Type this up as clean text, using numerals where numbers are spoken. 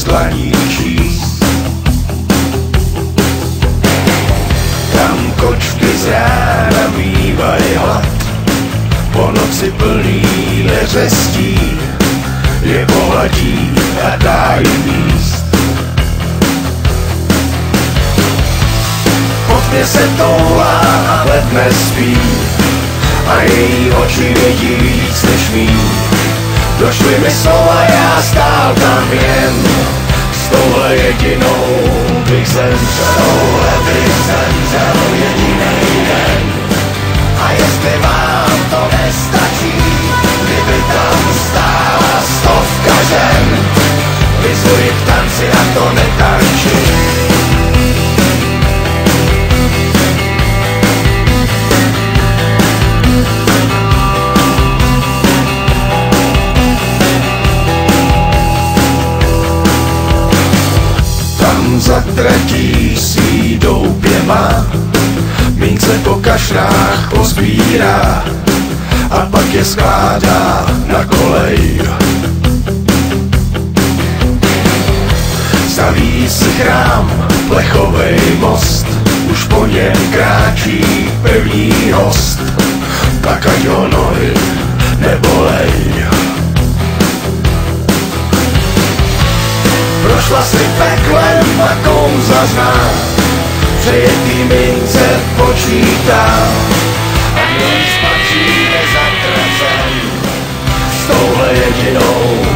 dlaní číst. Tam kočky z rána mývají hlad, po noci plný neřestí, je pohladí a dá jim jíst. Po tmě se toulá a v ledne spí, a její oči vidí víc než mý. Došly mi slova, já stál tam jen, s touhle jedinou bych zemřel. Touhle bych zemřel jedinej den. A jestli vám to nestačí, kdyby tam stála 100 žen, vyzuji k tanci a to netančí. Za tratí svý doupěma mince po kašrách pozbírá a pak je skládá na kolej. Staví si chrám, plechovej most, už po něm kráčí pevný host, tak ať ho nohy nebolej. Prošla si peklem a kouza zná, přejetý mince počítá, a kdo spatří nezatracen, s touhle jedinou